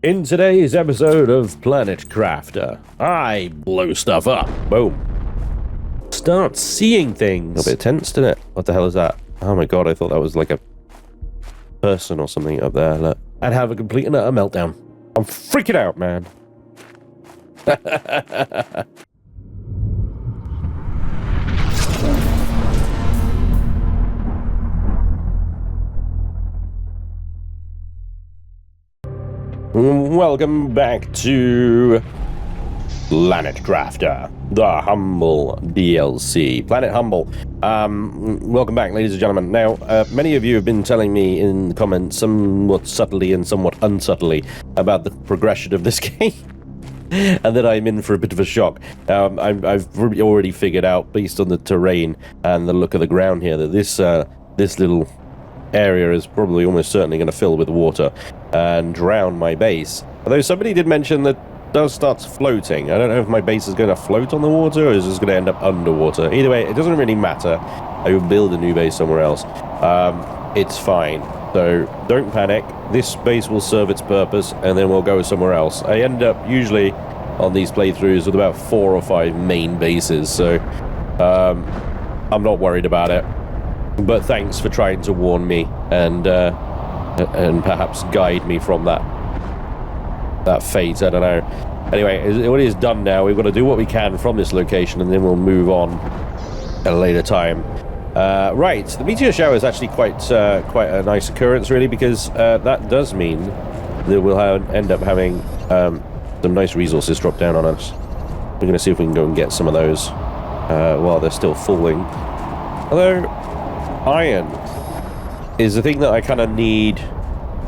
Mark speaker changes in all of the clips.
Speaker 1: In today's episode of Planet Crafter, I blow stuff up. Boom. Start seeing things. A bit tense, didn't it? What the hell is that? Oh my god, I thought that was like a person or something up there. Look. I'd have a complete and utter meltdown. I'm freaking out, man. Welcome back to Planet Crafter, the Humble DLC. Planet Humble. Welcome back, ladies and gentlemen. Now, many of you have been telling me in the comments, somewhat subtly and somewhat unsubtly, about the progression of this game, and that I'm in for a bit of a shock. I've already figured out, based on the terrain and the look of the ground here, that this little area is probably almost certainly going to fill with water and drown my base. Although somebody did mention that it does start floating. I don't know if my base is going to float on the water or is just going to end up underwater. Either way, it doesn't really matter. I will build a new base somewhere else. It's fine. So don't panic. This base will serve its purpose and then we'll go somewhere else. I end up usually on these playthroughs with about 4 or 5 main bases. So I'm not worried about it. But thanks for trying to warn me and perhaps guide me from that fate. I don't know. Anyway, what is done now, we've got to do what we can from this location, and then we'll move on at a later time. Right, the meteor shower is actually quite a nice occurrence, really, because that does mean that we'll end up having some nice resources drop down on us. We're going to see if we can go and get some of those while they're still falling. Although iron is the thing that I kind of need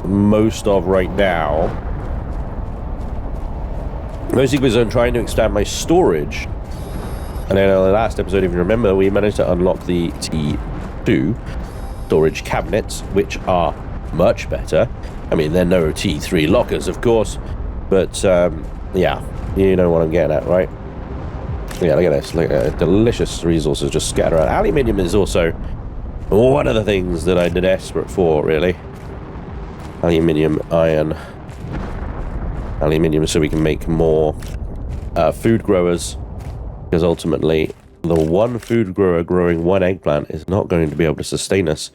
Speaker 1: most of right now. Mostly because I'm trying to expand my storage. And then in the last episode, if you remember, we managed to unlock the T2 storage cabinets, which are much better. I mean, they're no T3 lockers, of course. But, yeah, you know what I'm getting at, right? Yeah, look at this. Look at delicious resources just scattered around. Aluminium is also one of the things that I'm desperate for, really. Aluminium, iron. Aluminium so we can make more food growers. Because ultimately, the one food grower growing one eggplant is not going to be able to sustain us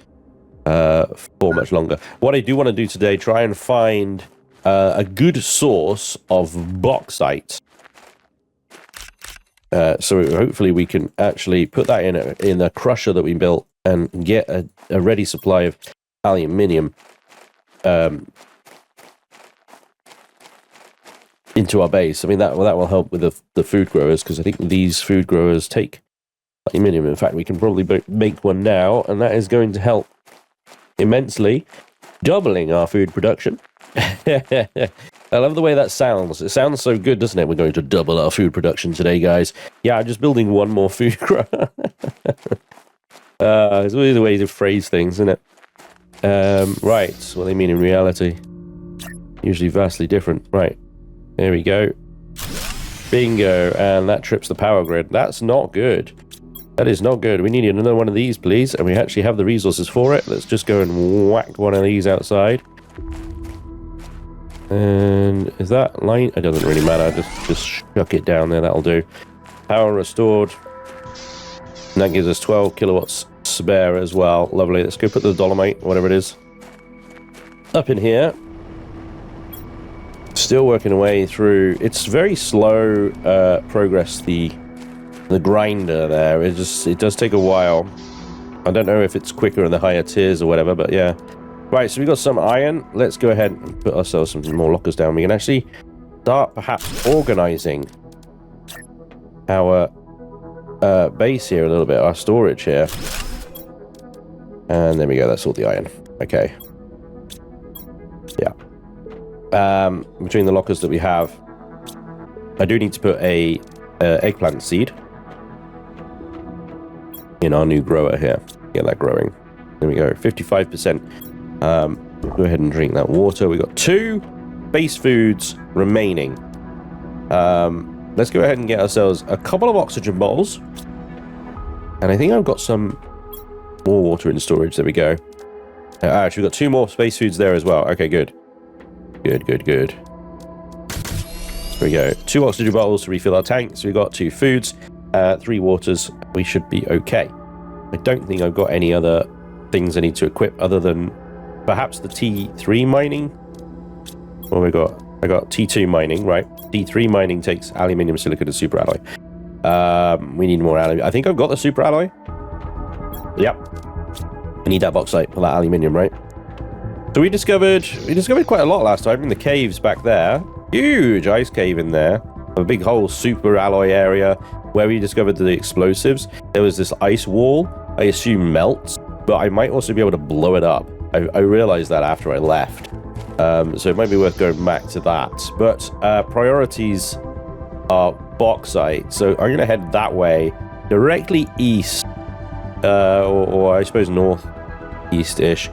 Speaker 1: for much longer. What I do want to do today, try and find a good source of bauxite. So hopefully we can actually put that in a crusher that we built and get a ready supply of aluminium into our base. I mean, that will help with the food growers, because I think these food growers take aluminium. In fact, we can probably make one now, and that is going to help immensely, doubling our food production. I love the way that sounds. It sounds so good, doesn't it? We're going to double our food production today, guys. Yeah, I'm just building one more food grower. There's always a way to phrase things, isn't it? Right, what they mean in reality. Usually vastly different. Right, there we go. Bingo, and that trips the power grid. That's not good. That is not good. We need another one of these, please. And we actually have the resources for it. Let's just go and whack one of these outside. And is that line? It doesn't really matter. Just shuck it down there. That'll do. Power restored. And that gives us 12 kilowatts spare as well. Lovely. Let's go put the dolomite, whatever it is, up in here. Still working away through. It's very slow progress, the grinder there. It does take a while. I don't know if it's quicker in the higher tiers or whatever, but yeah. Right, so we got some iron. Let's go ahead and put ourselves some more lockers down. We can actually start perhaps organizing our base here a little bit, our storage here. And there we go, that's all the iron. Okay. Yeah. Between the lockers that we have, I do need to put a eggplant seed in our new grower here. Get that growing. There we go, 55%. Go ahead and drink that water. We got 2 base foods remaining. Let's go ahead and get ourselves a couple of oxygen bottles. And I think I've got some more water in storage. There we go. Actually, we've got 2 more space foods there as well. Okay, good. Good. There we go. 2 oxygen bottles to refill our tanks. We got 2 foods, 3 waters. We should be okay. I don't think I've got any other things I need to equip other than perhaps the T3 mining. What we got? I got T2 mining, right? T3 mining takes aluminium, silicon, and super alloy. We need more alloy. I think I've got the super alloy. Yep. I need that bauxite for that aluminium, right? So we discovered quite a lot last time in the caves back there. Huge ice cave in there. A big whole super alloy area where we discovered the explosives. There was this ice wall. I assume melts, but I might also be able to blow it up. I realized that after I left. So it might be worth going back to that. But priorities are bauxite. So I'm going to head that way, directly east, or I suppose northeast-ish.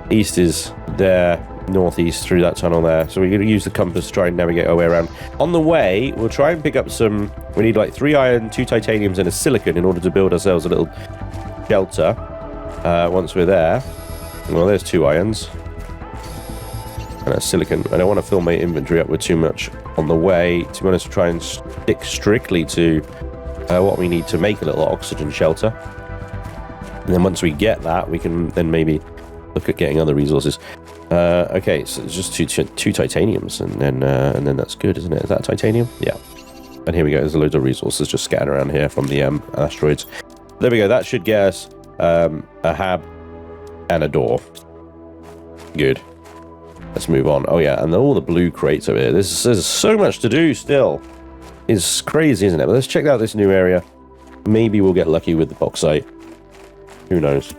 Speaker 1: East is there, northeast through that tunnel there. So we're going to use the compass to try and navigate our way around. On the way, we'll try and pick up some... We need like 3 iron, 2 titaniums, and a silicon in order to build ourselves a little shelter once we're there. Well, there's 2 irons. And a silicon. I don't want to fill my inventory up with too much on the way. To be honest, try and stick strictly to what we need to make a little oxygen shelter. And then once we get that, we can then maybe look at getting other resources. Okay, so it's just two titaniums, and then that's good, isn't it? Is that titanium? Yeah. And here we go. There's loads of resources just scattered around here from the asteroids. There we go. That should get us a hab and a door. Good. Let's move on. Oh yeah, and all the blue crates over here. There's so much to do still. It's crazy, isn't it? But let's check out this new area. Maybe we'll get lucky with the bauxite. Who knows?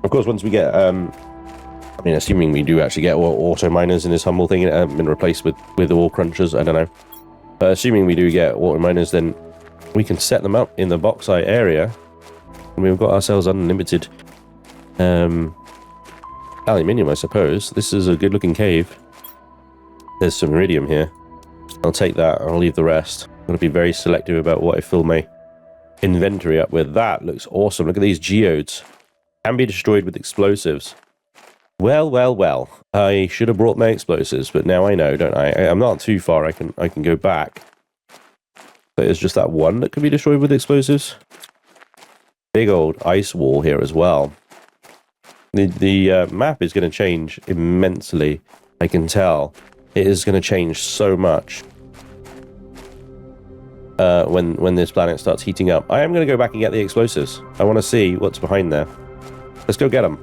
Speaker 1: Of course, once we get, I mean, assuming we do actually get auto miners in this humble thing, it hasn't been replaced with ore crunchers, I don't know. But assuming we do get auto miners, then we can set them up in the bauxite area, and we've got ourselves unlimited aluminium, I suppose. This is a good-looking cave. There's some iridium here. I'll take that. I'll leave the rest. I'm going to be very selective about what I fill my inventory up with. That looks awesome. Look at these geodes. Can be destroyed with explosives. Well, well, well. I should have brought my explosives, but now I know, don't I? I'm not too far. I can go back. But it's just that one that can be destroyed with explosives. Big old ice wall here as well. The map is going to change immensely. I can tell. It is going to change so much when this planet starts heating up. I am going to go back and get the explosives. I want to see what's behind there. Let's go get them.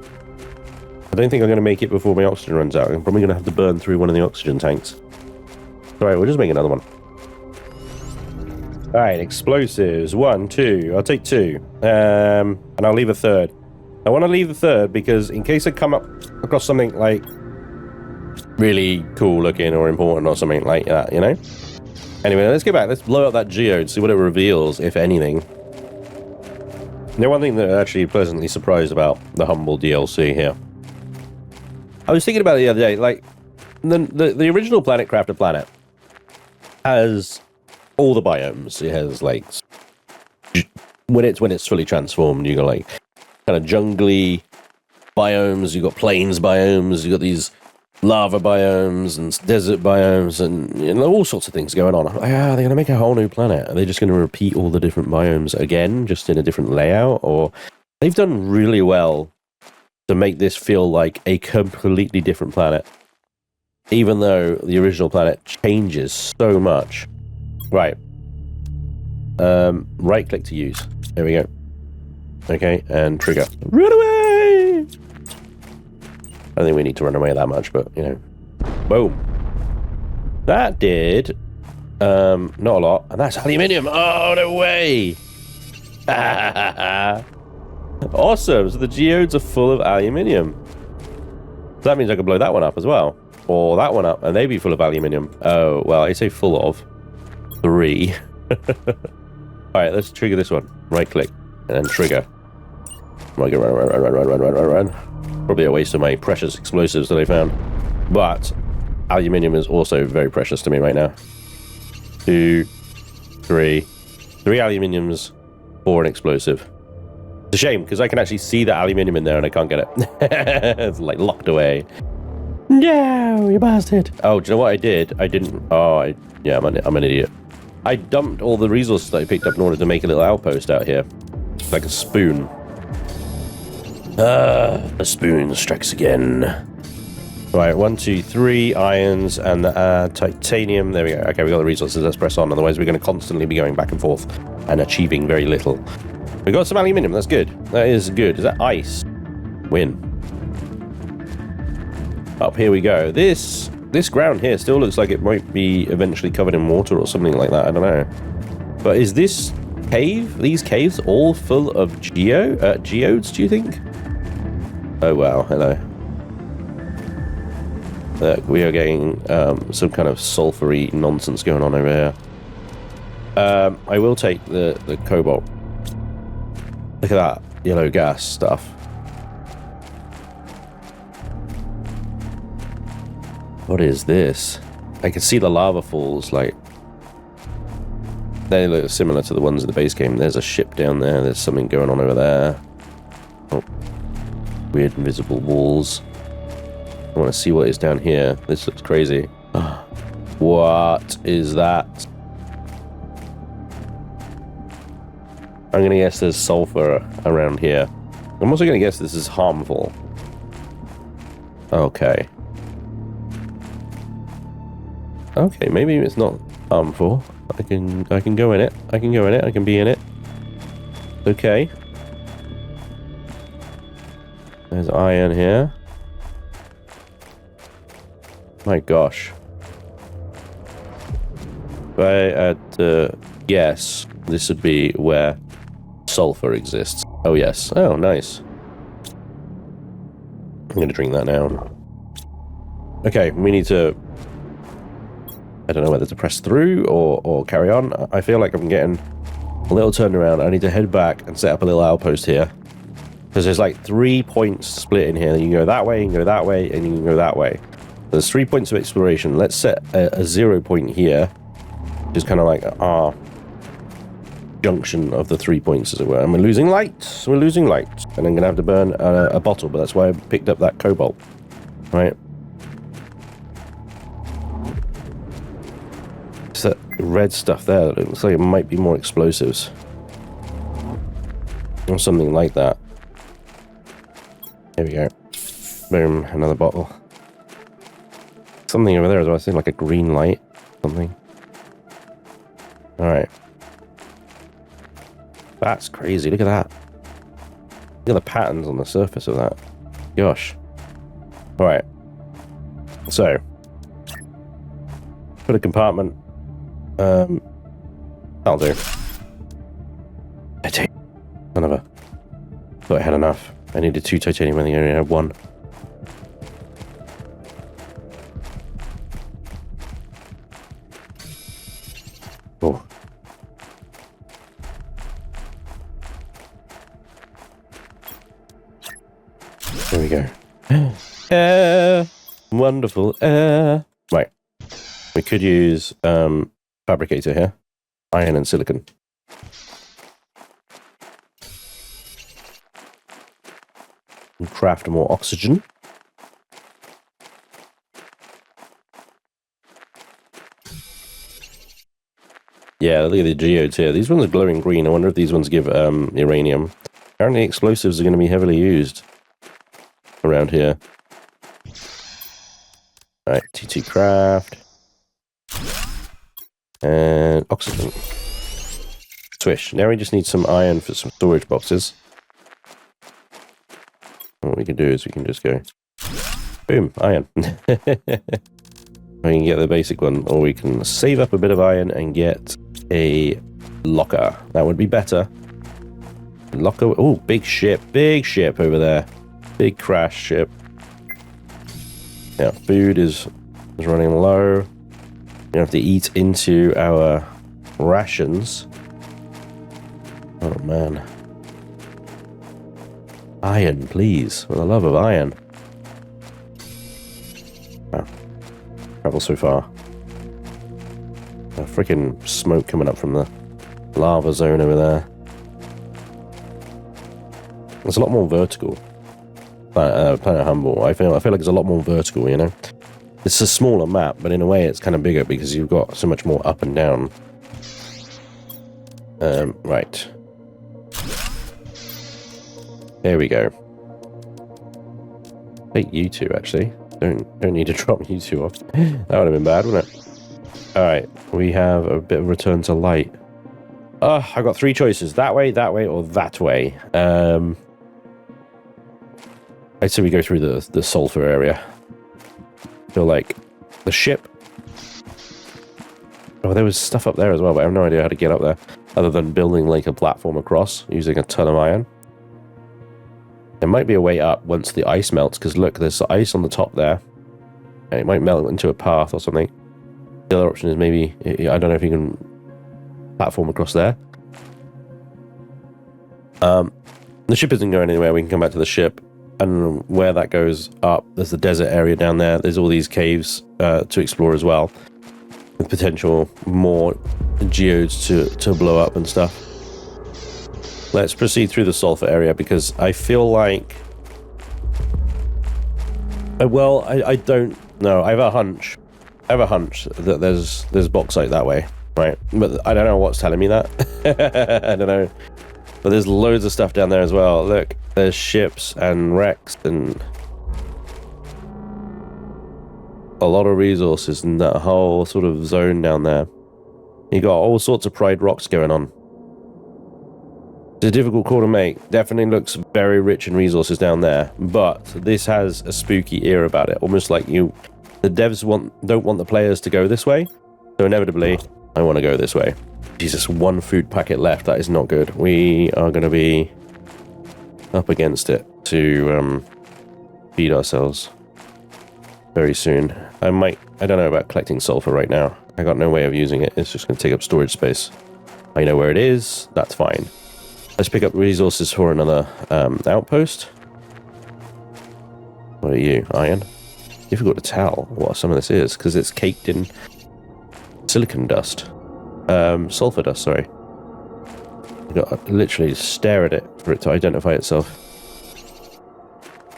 Speaker 1: I don't think I'm going to make it before my oxygen runs out. I'm probably going to have to burn through one of the oxygen tanks. Alright, we'll just make another one. Alright, explosives. 1, 2. I'll take 2. And I'll leave a third. I want to leave the third because in case I come across something like really cool looking or important or something like that, you know? Anyway, let's get back. Let's blow up that geode, see what it reveals, if anything. Now, one thing that I'm actually pleasantly surprised about the Humble DLC here. I was thinking about it the other day, like, the original Planet Crafter planet has all the biomes. It has, like, when it's fully transformed, you got, like, kind of jungly biomes, you got plains biomes, you got these lava biomes and desert biomes and you know, all sorts of things going on. Like, they're going to make a whole new planet. Are they just going to repeat all the different biomes again, just in a different layout? Or they've done really well to make this feel like a completely different planet, even though the original planet changes so much. Right. Right click to use. There we go. Okay, and trigger. Run away! I don't think we need to run away that much, but, you know. Boom. That did, not a lot. And that's aluminium. Oh, no way! Awesome. So the geodes are full of aluminium. So that means I can blow that one up as well. Or that one up, and they'd be full of aluminium. Oh, well, I say full of 3. Alright, let's trigger this one. Right click, and then trigger. Run. Probably a waste of my precious explosives that I found. But aluminium is also very precious to me right now. 2, 3. 3 aluminiums for an explosive. It's a shame, because I can actually see the aluminium in there and I can't get it. It's like locked away. No, you bastard. Oh, do you know what I did? I didn't... Oh, yeah, I'm an idiot. I dumped all the resources that I picked up in order to make a little outpost out here. Like a spoon. The spoon strikes again. Right, 1, 2, 3 irons and titanium. There we go. Okay, we got the resources. Let's press on. Otherwise, we're going to constantly be going back and forth and achieving very little. We got some aluminium. That's good. That is good. Is that ice? Win. Up here we go. This ground here still looks like it might be eventually covered in water or something like that. I don't know. But is this cave? These caves all full of geodes? Do you think? Oh wow. Hello. Look, we are getting some kind of sulfury nonsense going on over here. I will take the cobalt. Look at that yellow gas stuff. What is this? I can see the lava falls, like... They look similar to the ones in the base game. There's a ship down there. There's something going on over there. Oh. Weird invisible walls. I want to see what is down here. This looks crazy. What is that? I'm going to guess there's sulfur around here. I'm also going to guess this is harmful. Okay. Okay, maybe it's not harmful. I can go in it. I can go in it. I can be in it. Okay. There's iron here. My gosh. If I had to guess, this would be where sulfur exists. Oh, yes. Oh, nice. I'm going to drink that now. Okay, we need to... I don't know whether to press through or carry on. I feel like I'm getting a little turned around. I need to head back and set up a little outpost here. Because there's like 3 points split in here. You can go that way, you can go that way, and you can go that way. There's 3 points of exploration. Let's set a 0 point here. Which is kind of like our junction of the 3 points, as it were. And we're losing light. We're losing light. And I'm going to have to burn a bottle, but that's why I picked up that cobalt. Right? It's that red stuff there. It looks like it might be more explosives. Or something like that. There we go. Boom. Another bottle. Something over there as well. I see like a green light. Something. Alright. That's crazy. Look at that. Look at the patterns on the surface of that. Gosh. Alright. So. Put a compartment. That'll do. I take none of it. Thought I had enough. I needed 2 titanium. I think I only had 1. Oh. There we go. Air. Wonderful air. Right. We could use fabricator here. Iron and silicon. And craft more oxygen. Yeah, look at the geodes here. These ones are glowing green. I wonder if these ones give uranium. Apparently explosives are going to be heavily used around here. Alright, TT craft. And oxygen. Swish. Now we just need some iron for some storage boxes. What we can do is we can just go... Boom, iron. We can get the basic one, or we can save up a bit of iron and get a locker. That would be better. Locker. Oh, big ship over there. Big crash ship. Yeah, food is running low. We have to eat into our rations. Oh man. Iron, please. For the love of iron. Wow. Travel so far. A freaking smoke coming up from the lava zone over there. It's a lot more vertical. Planet Humble. I feel like it's a lot more vertical, you know? It's a smaller map, but in a way it's kind of bigger because you've got so much more up and down. Right. There we go. Take you two, actually. Don't need to drop you two off. That would have been bad, wouldn't it? Alright, we have a bit of return to light. I've got three choices. That way, or that way. I'd say we go through the sulfur area. I feel like the ship. Oh, there was stuff up there as well, but I have no idea how to get up there. Other than building like a platform across, using a ton of iron. There might be a way up once the ice melts, because look, there's ice on the top there. And it might melt into a path or something. The other option is maybe, I don't know if you can platform across there. The ship isn't going anywhere, we can come back to the ship. And where that goes up, there's the desert area down there. There's all these caves to explore as well. With potential more geodes to blow up and stuff. Let's proceed through the sulfur area because I feel like... Well, I don't know. I have a hunch. That there's bauxite that way, right? But I don't know what's telling me that. I don't know. But there's loads of stuff down there as well. Look, there's ships and wrecks and a lot of resources in that whole sort of zone down there. You got all sorts of pride rocks going on. It's a difficult call to make. Definitely looks very rich in resources down there, but this has a spooky air about it. Almost like the devs don't want the players to go this way, so inevitably, I want to go this way. Jesus, one food packet left. That is not good. We are going to be up against it to feed ourselves very soon. I don't know about collecting sulfur right now. I got no way of using it. It's just going to take up storage space. I know where it is. That's fine. Let's pick up resources for another outpost. What are you? Iron? Difficult to tell what some of this is because it's caked in silicon dust. Sulfur dust, sorry. You got to literally stare at it for it to identify itself.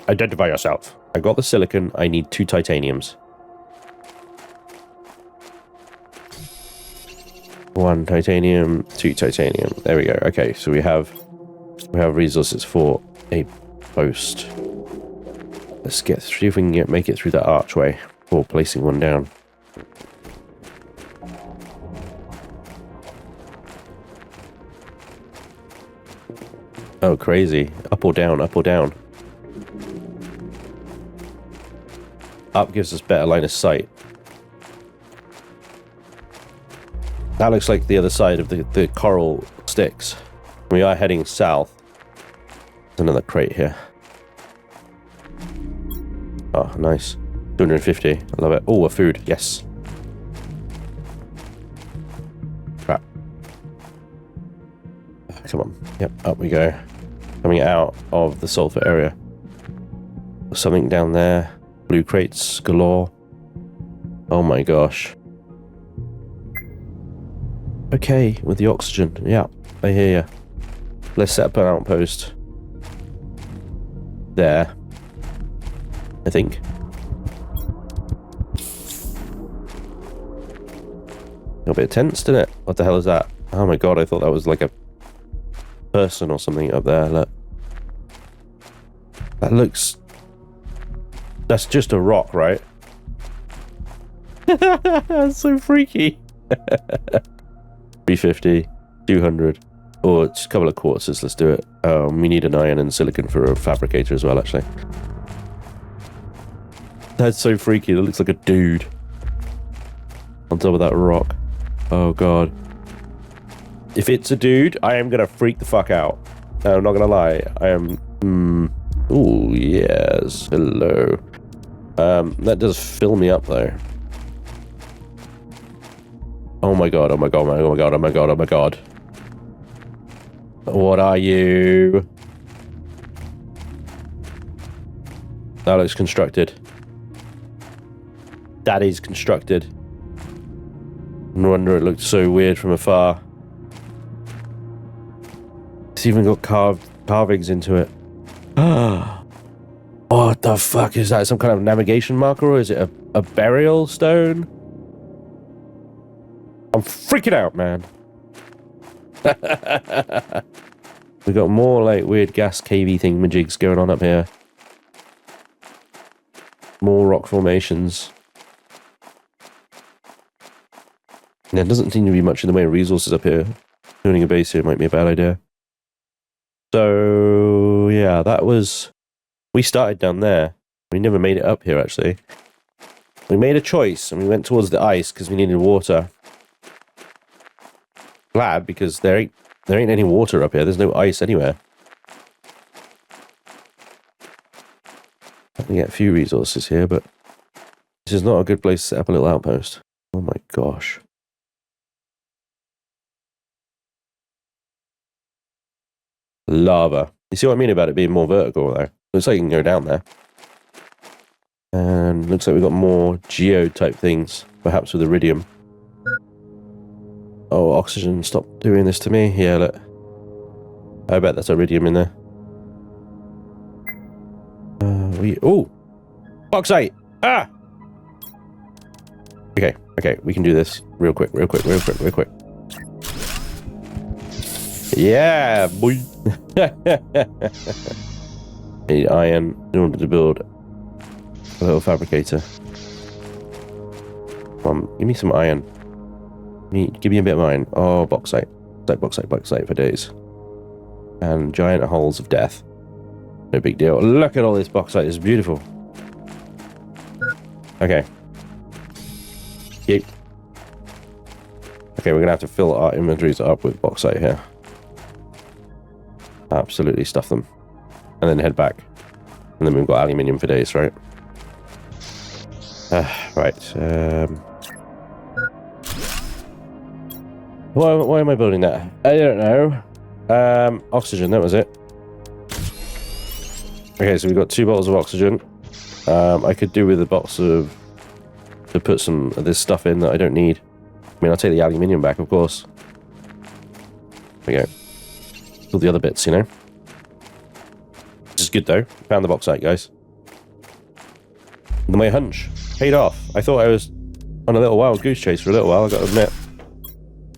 Speaker 1: Identify yourself. I got the silicon. I need 2 titaniums. 1 titanium, 2 titanium. There we go. Okay, so we have resources for a post. Let's see if we can make it through that archway before placing one down. Oh, crazy. Up or down, up or down. Up gives us better line of sight. That looks like the other side of the coral sticks. We are heading south. There's another crate here. Oh, nice. 250. I love it. Oh, a food. Yes. Crap. Come on. Yep, up we go. Coming out of the sulfur area. Something down there. Blue crates galore. Oh my gosh. Okay, with the oxygen. Yeah, I hear you. Let's set up an outpost. There. I think. A bit tense, didn't it? What the hell is that? Oh my god, I thought that was like a person or something up there. Look. That looks... That's just a rock, right? That's so freaky. 350, 200, or just a couple of quartzes. Let's do it. We need an iron and silicon for a fabricator as well, actually. That's so freaky. That looks like a dude on top of that rock. Oh god. If it's a dude, I am gonna freak the fuck out. I'm not gonna lie. I am... Ooh, yes. Hello. That does fill me up, though. Oh my god, oh my god, oh my god, oh my god, oh my god. What are you? That looks constructed. That is constructed. No wonder it looked so weird from afar. It's even got carvings into it. What the fuck is that? Some kind of navigation marker, or is it a burial stone? I'm freaking out, man. We got more like weird gas cavey thingamajigs going on up here. More rock formations. There doesn't seem to be much in the way of resources up here. Building a base here might be a bad idea. So yeah, that was... We started down there. We never made it up here, actually. We made a choice, and we went towards the ice because we needed water. Glad, because there ain't any water up here. There's no ice anywhere. I can get a few resources here, but this is not a good place to set up a little outpost. Oh my gosh. Lava. You see what I mean about it being more vertical, though? Looks like you can go down there. And looks like we've got more geo-type things, perhaps with iridium. Oh, oxygen, stop doing this to me. Yeah, look. I bet that's iridium in there. Oh! Bauxite! Ah! Okay, we can do this real quick. Yeah, boy! Need iron in order to build a little fabricator. Come on, give me some iron. Give me a bit of iron. Oh, bauxite for days. And giant holes of death. No big deal. Look at all this bauxite. It's beautiful. Okay. Yep. Okay, we're gonna have to fill our inventories up with bauxite here. Absolutely stuff them. And then head back. And then we've got aluminium for days, right? Right. Why am I building that? I don't know. Oxygen, that was it. Okay, so we've got 2 bottles of oxygen. I could do with a box of... to put some of this stuff in that I don't need. I mean, I'll take the aluminium back, of course. There we go. All the other bits, you know? Which is good, though. Found the bauxite, guys. And my hunch paid off. I thought I was on a little wild goose chase for a little while, I've got to admit.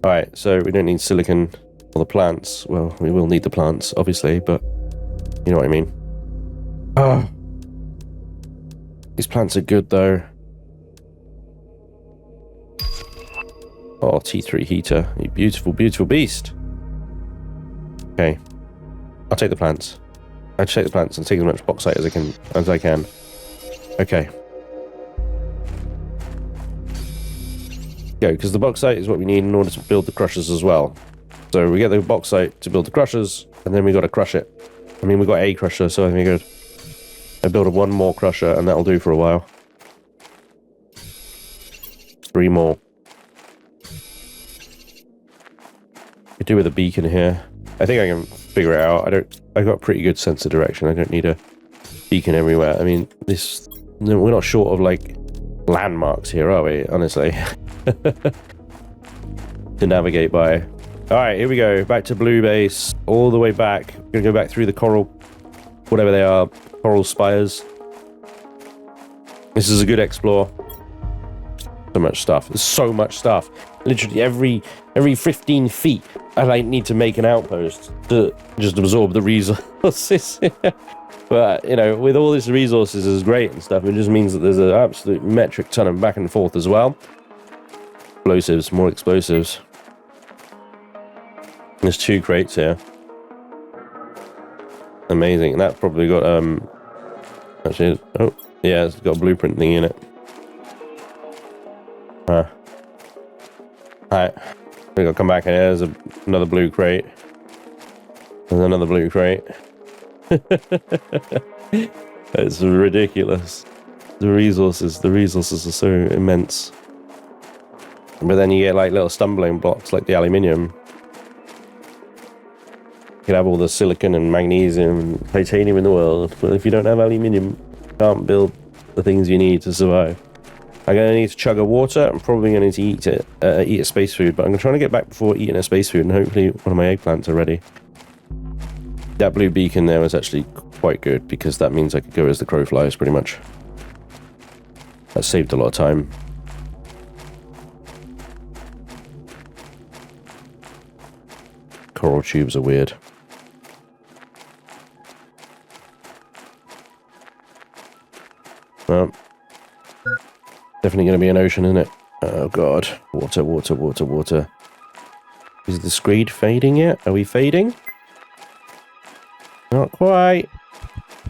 Speaker 1: Alright, so we don't need silicon for the plants. Well, we will need the plants, obviously, but you know what I mean. Oh. These plants are good, though. Oh, T3 heater. You beautiful, beautiful beast. Okay. I'll take the plants. I'll take the plants and take as much bauxite as I can. Okay. Go, because the bauxite is what we need in order to build the crushers as well. So we get the bauxite to build the crushers, and then we got to crush it. I mean, we got a crusher, so I think we're good. I build one more crusher, and that'll do for a while. 3 more. Could do with a beacon here. I think I can figure it out. I've got a pretty good sense of direction. I don't need a beacon everywhere. I mean, we're not short of like landmarks here, are we? Honestly. To navigate by. Alright, here we go. Back to blue base. All the way back. We're gonna go back through the coral, whatever they are, coral spires. This is a good explore. So much stuff. There's so much stuff. Literally every 15 feet, I like need to make an outpost to just absorb the resources. But, you know, with all these resources is great and stuff, it just means that there's an absolute metric ton of back and forth as well. Explosives, more explosives. There's 2 crates here. Amazing. And that probably got, actually, oh, yeah, it's got a blueprint thing in it. Alright. We gotta come back in here. There's another blue crate. There's another blue crate. It's ridiculous. The resources are so immense. But then you get like little stumbling blocks like the aluminium. You can have all the silicon and magnesium and titanium in the world, but if you don't have aluminium, you can't build the things you need to survive. I'm going to need to chug a water. I'm probably going to need to eat a space food, but I'm trying to get back before eating a space food, and hopefully one of my eggplants are ready. That blue beacon there was actually quite good, because that means I could go as the crow flies, pretty much. That saved a lot of time. Coral tubes are weird. Well, definitely going to be an ocean, isn't it? Oh god. Water, water, water, water. Is the screed fading yet? Are we fading? Not quite.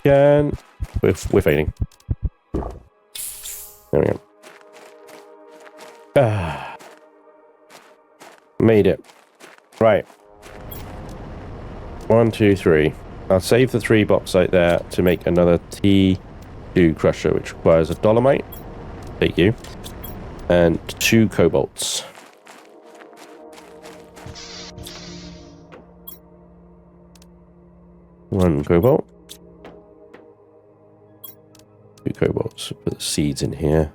Speaker 1: We're fading. There we go. Ah. Made it. Right. 1, 2, 3. I'll save the 3 bauxite there to make another T2 crusher, which requires a dolomite. Thank you. And 2 cobalts. One cobalt. 2 cobalts. Put the seeds in here.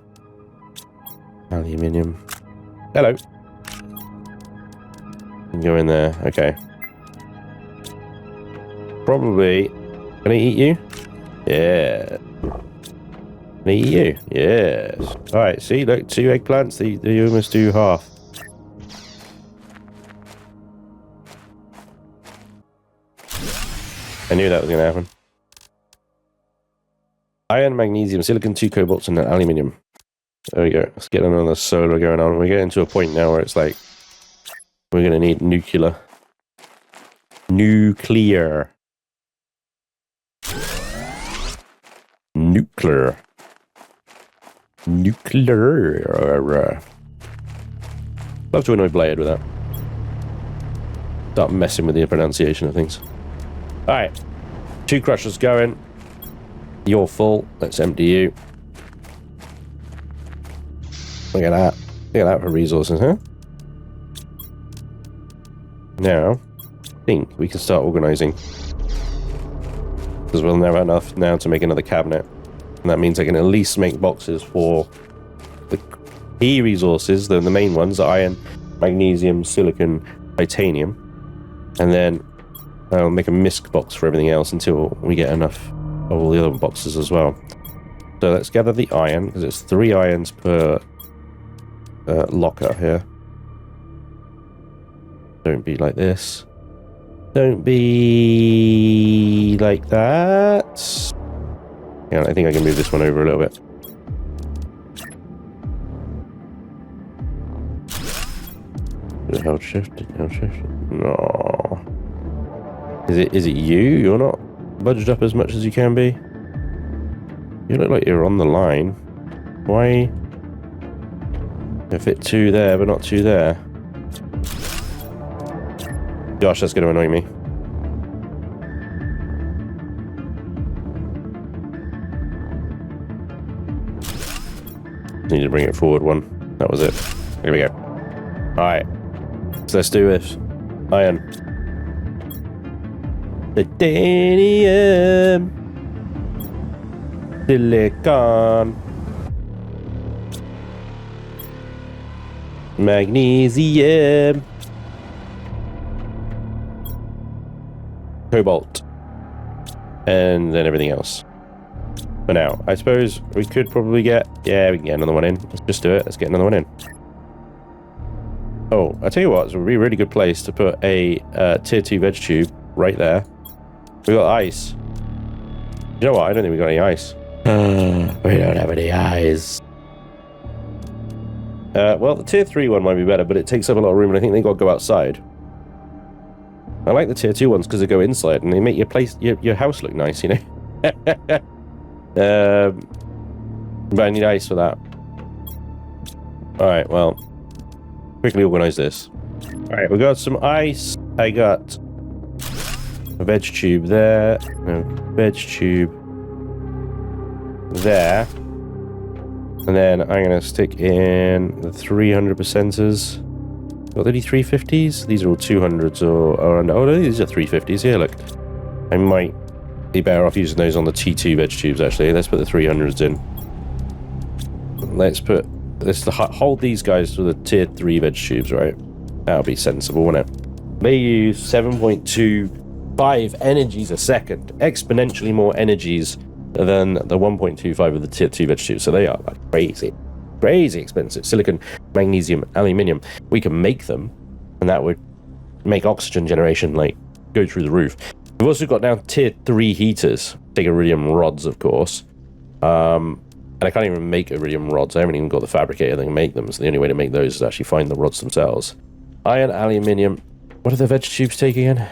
Speaker 1: Aluminium. Hello. Go in there. Okay. Probably. Can I eat you? Yeah. Can I eat you? Yes. Alright, see, look, 2 eggplants. They almost do half. I knew that was going to happen. Iron, magnesium, silicon, 2 cobalts, and an aluminium. There we go. Let's get another solar going on. We're getting to a point now where it's like we're going to need nuclear. Nuclear. Love to annoy Blade with that. Start messing with the pronunciation of things. Alright. 2 crushers going. You're full. Let's empty you. Look at that. Look at that for resources, huh? Now, I think we can start organizing. Because we'll have enough now to make another cabinet. And that means I can at least make boxes for the key resources, the main ones, iron, magnesium, silicon, titanium. And then I'll make a misc box for everything else until we get enough of all the other boxes as well. So let's gather the iron, because it's 3 irons per locker here. Don't be like this. Don't be like that. Yeah, I think I can move this one over a little bit. Held shift. No. Is it you? You're not budged up as much as you can be? You look like you're on the line. Why? You fit 2 there, but not 2 there. Gosh, that's going to annoy me. Need to bring it forward 1. That was it. Here we go. Alright. So let's do this. Iron. Titanium. Silicon. Magnesium. Cobalt. And then everything else. For now, I suppose we could probably get... Yeah, we can get another one in. Let's just do it. Let's get another one in. Oh, I tell you what, it would be a really good place to put a tier 2 veg tube right there. We got ice. You know what? I don't think we got any ice. We don't have any ice. Well, the tier 3 one might be better, but it takes up a lot of room, and I think they got to go outside. I like the tier 2 ones because they go inside and they make your house look nice, you know. But I need ice for that. All right, well, quickly organize this. All right, we got some ice. I got a veg tube there, no, veg tube there, and then I'm gonna stick in the 300%ers. Got any 350s? These are all 200s or no, these are 350s. Here, look. I might be better off using those on the T2 veg tubes, actually. Let's put the 300s in. Let's hold these guys to the tier 3 veg tubes, right? That'll be sensible, won't it? They use 7.2 5 energies a second, exponentially more energies than the 1.25 of the tier 2 veg tubes. So they are like crazy expensive. Silicon, magnesium, aluminium. We can make them, and that would make oxygen generation like go through the roof. We've also got now tier 3 heaters, take iridium rods, of course. And I can't even make iridium rods. I haven't even got the fabricator that can make them. So the only way to make those is actually find the rods themselves. Iron, aluminium. What are the veg tubes taking in?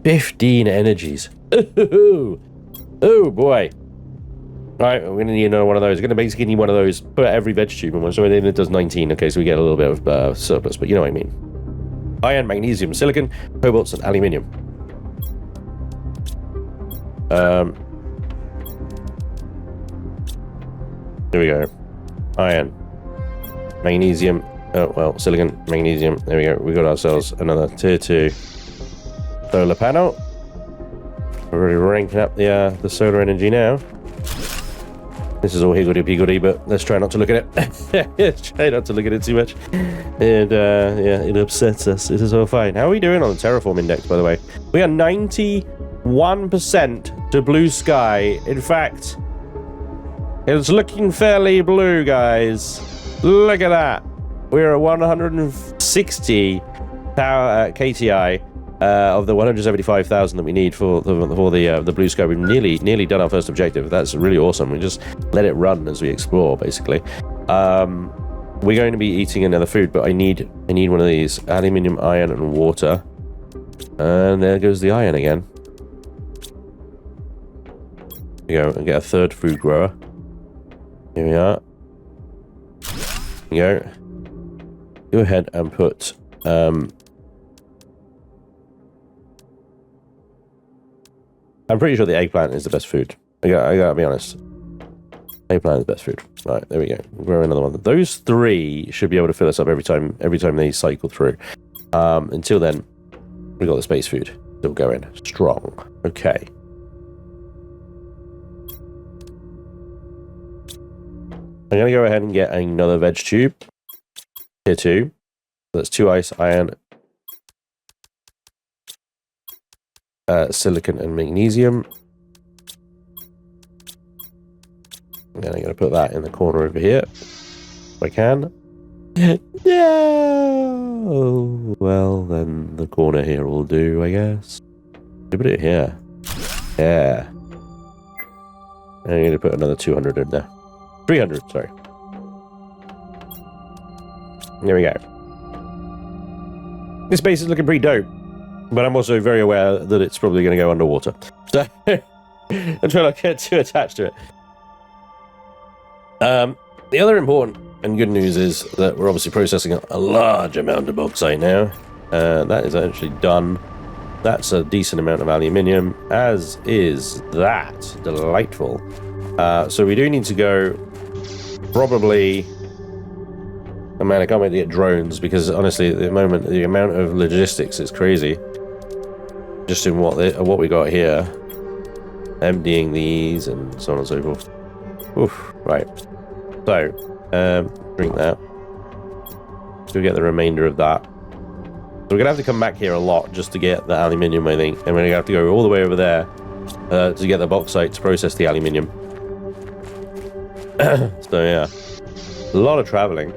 Speaker 1: 15 energies. Oh boy. Right, we're going to need another one of those. We're going to basically need one of those for every veg tube in one. So then it does 19. Okay, so we get a little bit of surplus, but you know what I mean. Iron, magnesium, silicon, cobalts, and aluminium. Here we go. Iron, magnesium, oh well, silicon, magnesium. There we go. We got ourselves another tier 2 solar panel. We're already ranking up the solar energy now. This is all higgledy-piggledy, but let's try not to look at it. Try not to look at it too much. And yeah, it upsets us. It is all fine. How are we doing on the terraform index, by the way? We are 91% to blue sky. In fact, it's looking fairly blue, guys. Look at that. We're at 160 KTI of the 175,000 that we need for the blue sky. We've nearly done our first objective. That's really awesome. We just let it run as we explore, basically. We're going to be eating another food, but I need one of these: aluminium, iron, and water. And there goes the iron again. Here we go, and get a third food grower. Here we are. Here we go. Go ahead and put I'm pretty sure the eggplant is the best food. I gotta be honest. Eggplant is the best food. Right, there we go. We'll grow another one. Those 3 should be able to fill us up every time they cycle through. Until then, we got the space food still going strong. Okay. I'm gonna go ahead and get another veg tube. Tier 2. That's 2 ice, iron, silicon, and magnesium. And I'm going to put that in the corner over here if I can. No! Well, then the corner here will do, I guess. Put it here. Yeah. And I'm going to put another 200 in there. 300, sorry. There we go. This base is looking pretty dope. But I'm also very aware that it's probably going to go underwater. So, I'm trying not to get too attached to it. The other important and good news is that we're obviously processing a large amount of bauxite now. That is actually done. That's a decent amount of aluminium, as is that. Delightful. So we do need to go probably... Oh man, I can't wait to get drones, because honestly, at the moment, the amount of logistics is crazy. Just in what we got here. Emptying these and so on and so forth. Oof, right. So, drink that. So we get the remainder of that. So we're going to have to come back here a lot just to get the aluminium, I think. And we're going to have to go all the way over there to get the bauxite to process the aluminium. So yeah, a lot of traveling.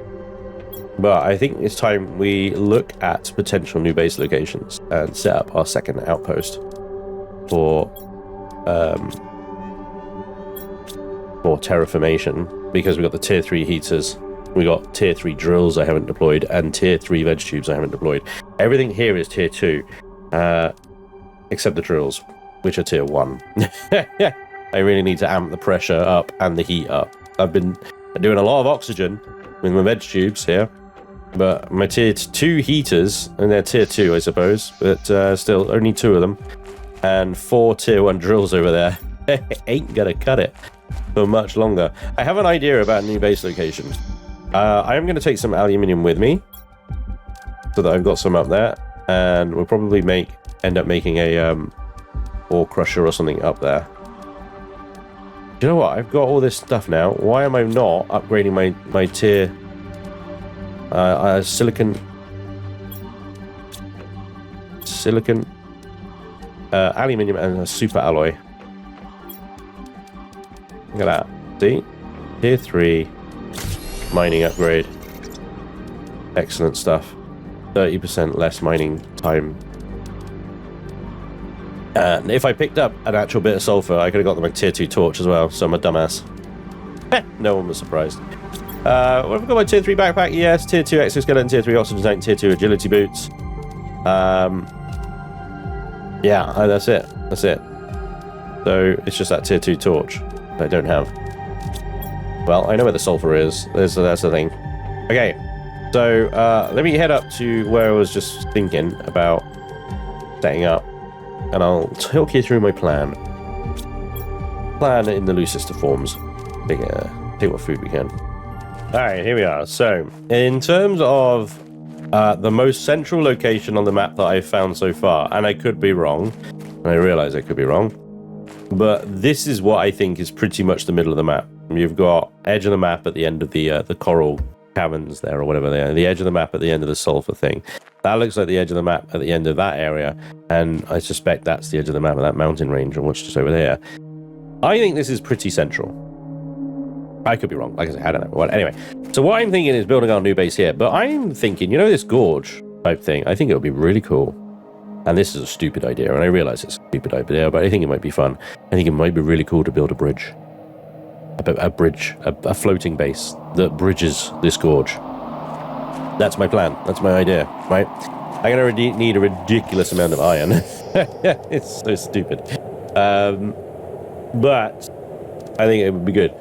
Speaker 1: But I think it's time we look at potential new base locations and set up our second outpost for terraformation, because we got the tier 3 heaters, we got tier 3 drills I haven't deployed, and tier 3 veg tubes I haven't deployed. Everything here is tier 2, except the drills, which are tier 1. I really need to amp the pressure up and the heat up. I've been doing a lot of oxygen with my veg tubes here, but my tier 2 heaters, and they're tier 2 I suppose, but still only 2 of them, and 4 tier 1 drills over there ain't gonna cut it for much longer. I have an idea about new base locations. I am going to take some aluminium with me so that I've got some up there, and we'll probably end up making a ore crusher or something up there. Do you know what? I've got all this stuff now. Why am I not upgrading my tier silicon aluminium and a super alloy. Look at that. See? Tier 3 mining upgrade. Excellent stuff. 30% less mining time. And if I picked up an actual bit of sulfur, I could have got them a tier 2 torch as well, so I'm a dumbass. No one was surprised. What have I got? My tier 3 backpack? Yes, tier 2 exoskeleton, tier 3 oxygen tank, tier 2 agility boots. Yeah, that's it. That's it. So it's just that tier 2 torch that I don't have. Well, I know where the sulfur is. That's the thing. Okay, so let me head up to where I was just thinking about setting up, and I'll talk you through my plan. Plan in the loosest of forms. Take what food we can. Alright, here we are. So, in terms of the most central location on the map that I've found so far, and I could be wrong, and I realize I could be wrong, but this is what I think is pretty much the middle of the map. You've got edge of the map at the end of the coral caverns there, or whatever they are, the edge of the map at the end of the sulfur thing. That looks like the edge of the map at the end of that area, and I suspect that's the edge of the map of that mountain range, and what's just over there. I think this is pretty central. I could be wrong. Like I said, I don't know. Well, anyway, so what I'm thinking is building our new base here. But I'm thinking, you know, this gorge type thing, I think it would be really cool. And this is a stupid idea, and I realize it's a stupid idea, but I think it might be fun. I think it might be really cool to build a bridge. A floating base that bridges this gorge. That's my plan. That's my idea, right? I'm going to need a ridiculous amount of iron. It's so stupid. But I think it would be good.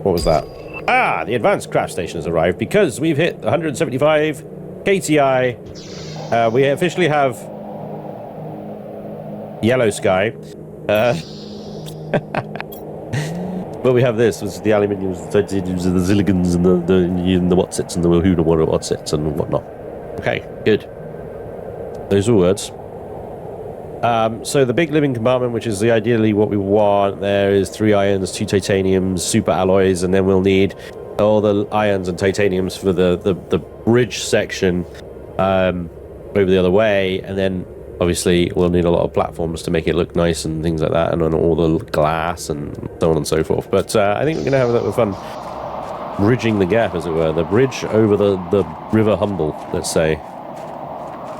Speaker 1: What was that? Ah, the advanced craft station has arrived because we've hit 175 KTI. We officially have yellow sky. But we have this, which is the aluminiums, the titaniums, and the silicons, and the whatsits, and the who know what whatsits, and whatnot. Okay, good. Those are words. So the big living compartment, which is ideally what we want, there is 3 irons, 2 titaniums, super alloys, and then we'll need all the irons and titaniums for the bridge section over the other way, and then obviously we'll need a lot of platforms to make it look nice and things like that, and on all the glass and so on and so forth. But I think we're going to have a little fun bridging the gap, as it were, the bridge over the River Humble, let's say.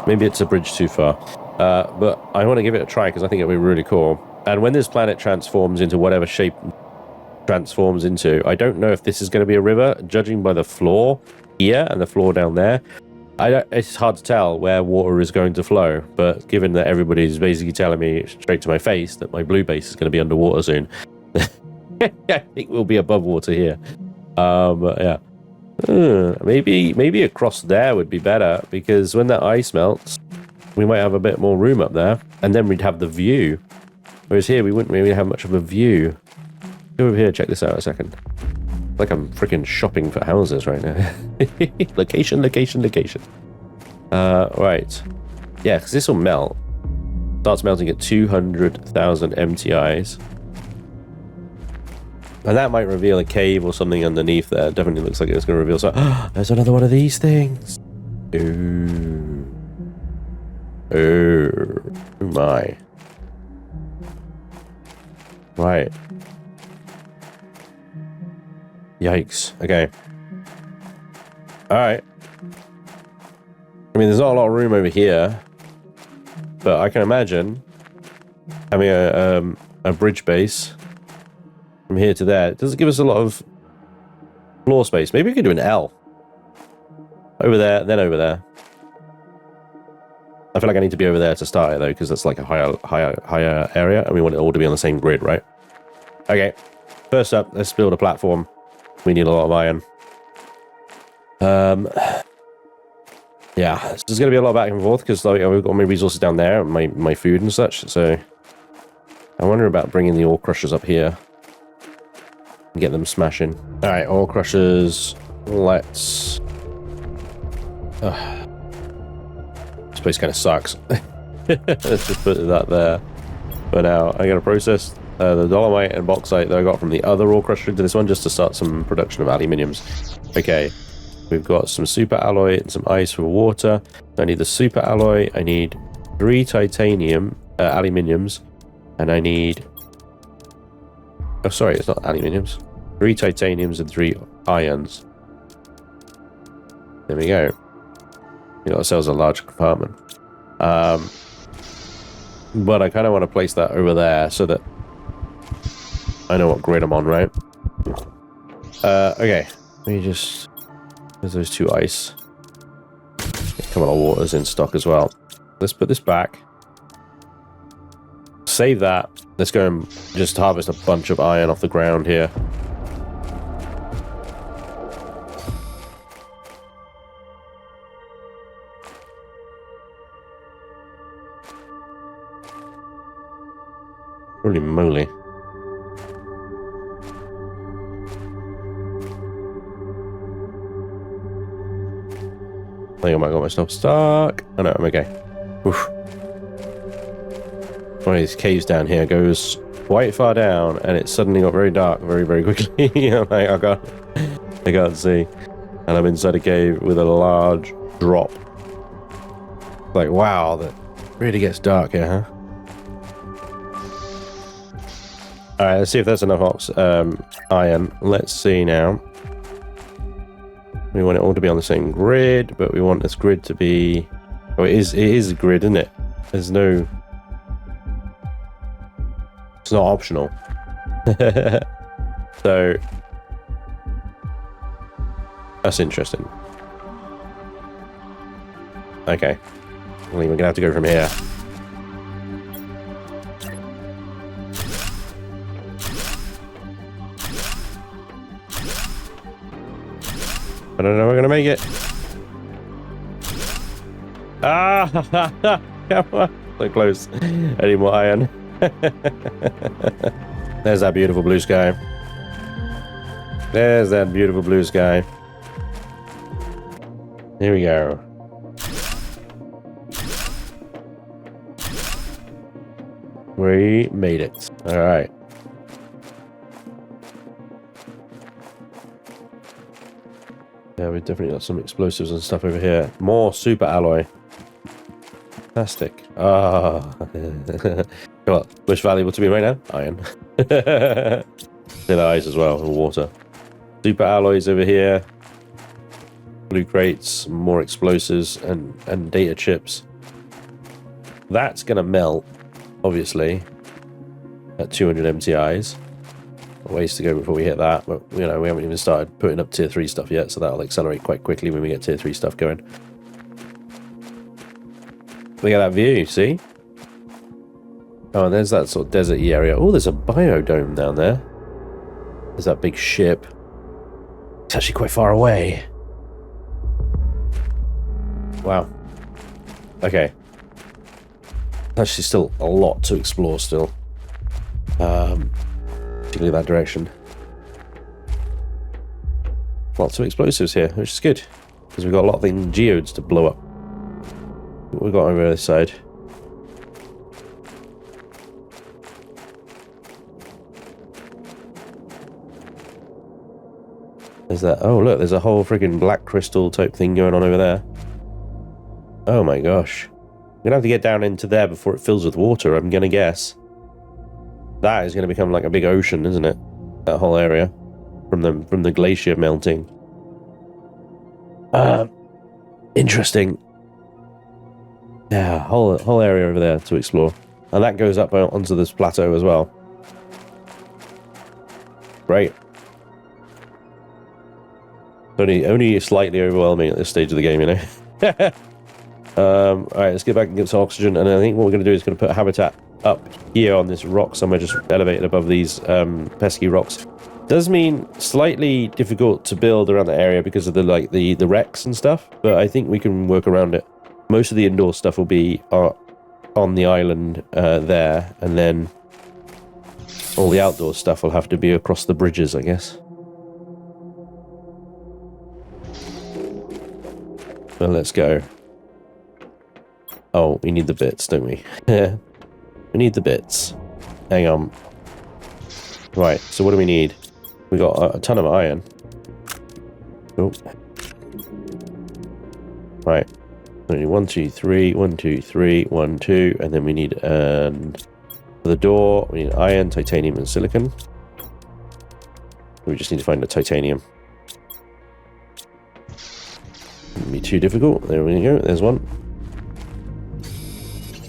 Speaker 1: Maybe it's a bridge too far. But I want to give it a try because I think it'll be really cool. And when this planet transforms into whatever shape transforms into, I don't know if this is going to be a river, judging by the floor here and the floor down there. It's hard to tell where water is going to flow, but given that everybody's basically telling me straight to my face that my blue base is going to be underwater soon, I think we'll be above water here. But yeah. Maybe across there would be better, because when that ice melts, we might have a bit more room up there, and then we'd have the view. Whereas here, we wouldn't really have much of a view. Go over here, check this out a second. Like I'm freaking shopping for houses right now. Location. Right. Yeah, because this will melt. Starts melting at 200,000 MTIs. And that might reveal a cave or something underneath there. Definitely looks like it's going to reveal. So, there's another one of these things. Ooh. Oh my. Right. Yikes. Okay. Alright. I mean, there's not a lot of room over here, but I can imagine having a bridge base from here to there. It doesn't give us a lot of floor space. Maybe we could do an L. Over there, then over there. I feel like I need to be over there to start it, though, because that's like a higher area, and we want it all to be on the same grid, right? Okay. First up, let's build a platform. We need a lot of iron. Yeah, so there's going to be a lot of back and forth, because like, we've got my resources down there, my food and such, so I wonder about bringing the ore crushers up here and get them smashing. Alright, ore crushers, let's... This place kind of sucks. Let's just put that there for now. I'm going to process the dolomite and bauxite that I got from the other ore crusher into this one, just to start some production of aluminiums. Okay, we've got some super alloy and some ice for water. I need the super alloy. I need 3 titanium, aluminiums, and I need... Oh, sorry, it's not aluminiums. 3 titaniums and 3 irons. There we go. You know, ourselves a large compartment. But I kind of want to place that over there so that I know what grid I'm on, right? Okay. Let me just... There's those 2 ice. A couple of waters in stock as well. Let's put this back. Save that. Let's go and just harvest a bunch of iron off the ground here. Holy moly. I think I might got myself stuck. Oh no, I'm okay. Oof. One of these caves down here goes quite far down, and it suddenly got very dark very, very quickly. I'm like, I can't see. And I'm inside a cave with a large drop. Like, wow, that really gets dark here, huh? Alright, let's see if that's enough iron. Let's see now. We want it all to be on the same grid, but we want this grid to be... Oh, it is a grid, isn't it? There's no... It's not optional. So... That's interesting. Okay. Well, we're going to have to go from here. I don't know if we're gonna make it. Ah! Come on. So close. I need more iron. There's that beautiful blue sky. There's that beautiful blue sky. Here we go. We made it. All right. Yeah, we've definitely got some explosives and stuff over here. More super alloy. Fantastic. Ah. What? Most valuable to me right now? Iron. Still ice as well, and water. Super alloys over here. Blue crates, more explosives, and data chips. That's going to melt, obviously, at 200 MTIs. A ways to go before we hit that, but you know, we haven't even started putting up tier 3 stuff yet, so that'll accelerate quite quickly when we get tier 3 stuff going. Look at that view, see? Oh, and there's that sort of desert-y area. Oh, there's a biodome down there. There's that big ship. It's actually quite far away. Wow. Okay. Actually still a lot to explore still. Particularly that direction. Lots of explosives here, which is good. Because we've got a lot of things, geodes to blow up. What we've got over this side. There's that. Oh, look, there's a whole freaking black crystal type thing going on over there. Oh my gosh. I'm gonna have to get down into there before it fills with water, I'm gonna guess. That is gonna become like a big ocean, isn't it? That whole area. From the glacier melting. Interesting. Yeah, whole area over there to explore. And that goes up onto this plateau as well. Great. Only slightly overwhelming at this stage of the game, you know. Alright, let's get back and get some oxygen, and I think what we're going to do is going to put a habitat up here on this rock somewhere, just elevated above these pesky rocks. Does mean slightly difficult to build around the area because of the wrecks and stuff, but I think we can work around it. Most of the indoor stuff will be on the island there, and then all the outdoor stuff will have to be across the bridges, I guess. Well, let's go. Oh, we need the bits, don't we? We need the bits. Hang on. Right, so what do we need? We got a ton of iron. Oh. Right. 1, 2, 3, 1, 2, 3, 1, 2, and then we need for the door, we need iron, titanium, and silicon. We just need to find the titanium. Wouldn't be too difficult. There we go. There's one.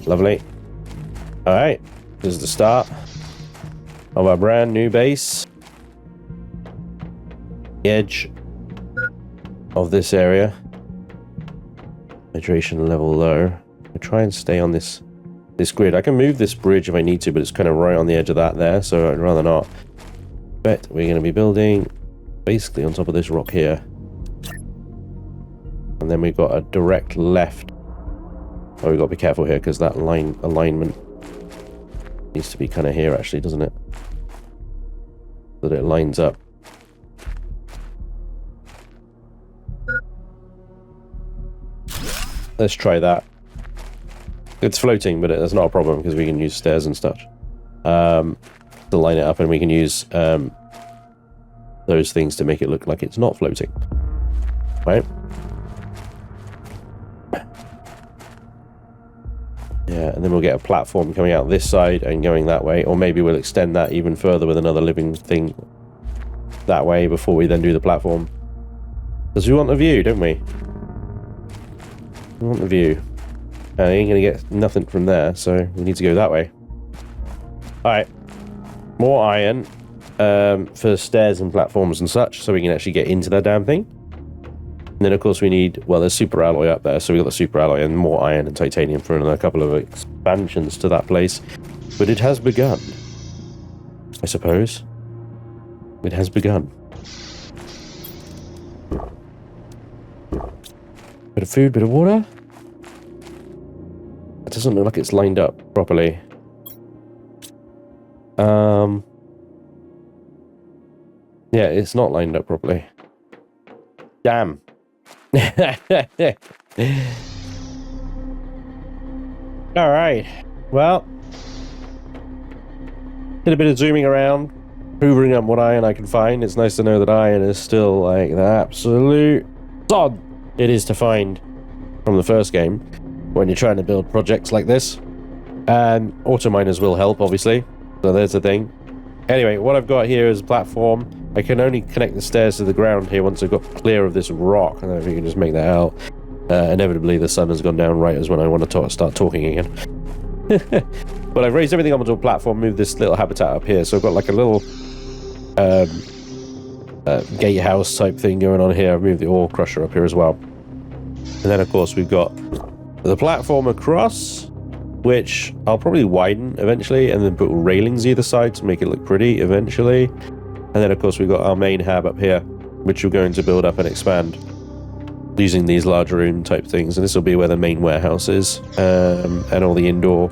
Speaker 1: Lovely. All right. This is the start of our brand new base. The edge of this area. Hydration level low. I try and stay on this grid. I can move this bridge if I need to, but it's kind of right on the edge of that there, so I'd rather not. But we're going to be building basically on top of this rock here. And then we've got a direct left. Oh, we've got to be careful here because that line alignment needs to be kind of here actually, doesn't it? So that it lines up. Let's try that. It's floating, but it's not a problem because we can use stairs and stuff to line it up, and we can use those things to make it look like it's not floating. Right? Yeah, and then we'll get a platform coming out this side and going that way, or maybe we'll extend that even further with another living thing that way before we then do the platform. Because we want the view, don't we? We want the view. And I ain't gonna get nothing from there, so we need to go that way. Alright. More iron for stairs and platforms and such, so we can actually get into that damn thing. And then, of course, we need... Well, there's super alloy up there, so we've got the super alloy and more iron and titanium for another couple of expansions to that place. But it has begun. I suppose. It has begun. Bit of food, bit of water. It doesn't look like it's lined up properly. Yeah, it's not lined up properly. Damn. Alright. Well. Did a bit of zooming around. Hoovering up what iron I can find. It's nice to know that iron is still like the absolute sod it is to find from the first game when you're trying to build projects like this. And auto miners will help, obviously. So there's the thing. Anyway, what I've got here is a platform. I can only connect the stairs to the ground here once I've got clear of this rock. I don't know if you can just make that out. Inevitably, the sun has gone down right as when I want to start talking again. But I've raised everything up onto a platform, moved this little habitat up here. So I've got like a little gatehouse type thing going on here. I've moved the ore crusher up here as well. And then, of course, we've got the platform across, which I'll probably widen eventually, and then put railings either side to make it look pretty eventually. And then, of course, we've got our main hab up here, which we're going to build up and expand using these large room type things. And this will be where the main warehouse is, and all the indoor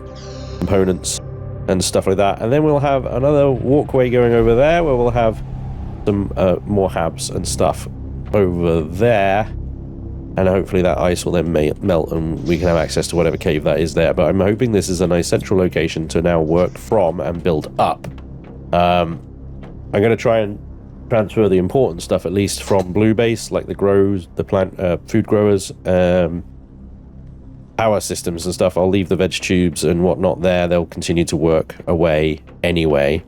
Speaker 1: components and stuff like that. And then we'll have another walkway going over there where we'll have some more habs and stuff over there. And hopefully that ice will then melt and we can have access to whatever cave that is there. But I'm hoping this is a nice central location to now work from and build up. I'm going to try and transfer the important stuff at least from Blue Base, like the grows, the plant, food growers, power systems and stuff. I'll leave the veg tubes and whatnot there. They'll continue to work away anyway.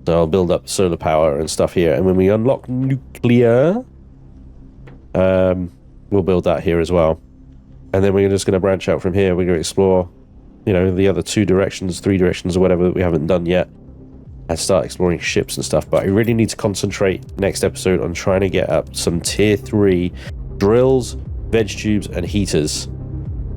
Speaker 1: So I'll build up solar power and stuff here. And when we unlock nuclear... we'll build that here as well. And then we're just going to branch out from here. We're going to explore, you know, the other 2 directions, 3 directions or whatever that we haven't done yet. And start exploring ships and stuff. But I really need to concentrate next episode on trying to get up some tier 3 drills, veg tubes and heaters.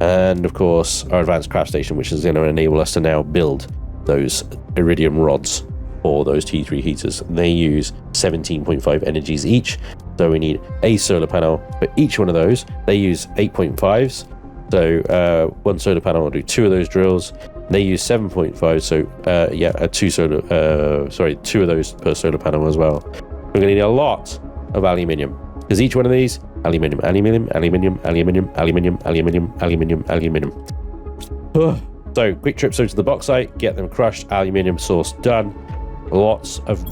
Speaker 1: And of course, our advanced craft station, which is going to enable us to now build those iridium rods for those T3 heaters. They use 17.5 energies each. So we need a solar panel for each one of those. They use 8.5s. So one solar panel will do 2 of those drills. They use 7.5. So yeah, 2 of those per solar panel as well. We're going to need a lot of aluminium because each one of these aluminium. So quick trips over to the bauxite, get them crushed, aluminium source done. Lots of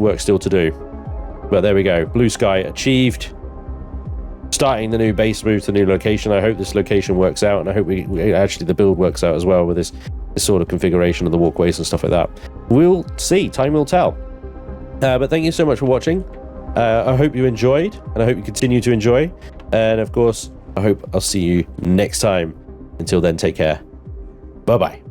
Speaker 1: work still to do. But there we go. Blue sky achieved. starting the new base move to the new location. I hope this location works out, and I hope we actually the build works out as well with this sort of configuration of the walkways and stuff like that. We'll see. Time will tell. But thank you so much for watching. I hope you enjoyed, and I hope you continue to enjoy. And of course, I hope I'll see you next time. Until then, take care. Bye-bye.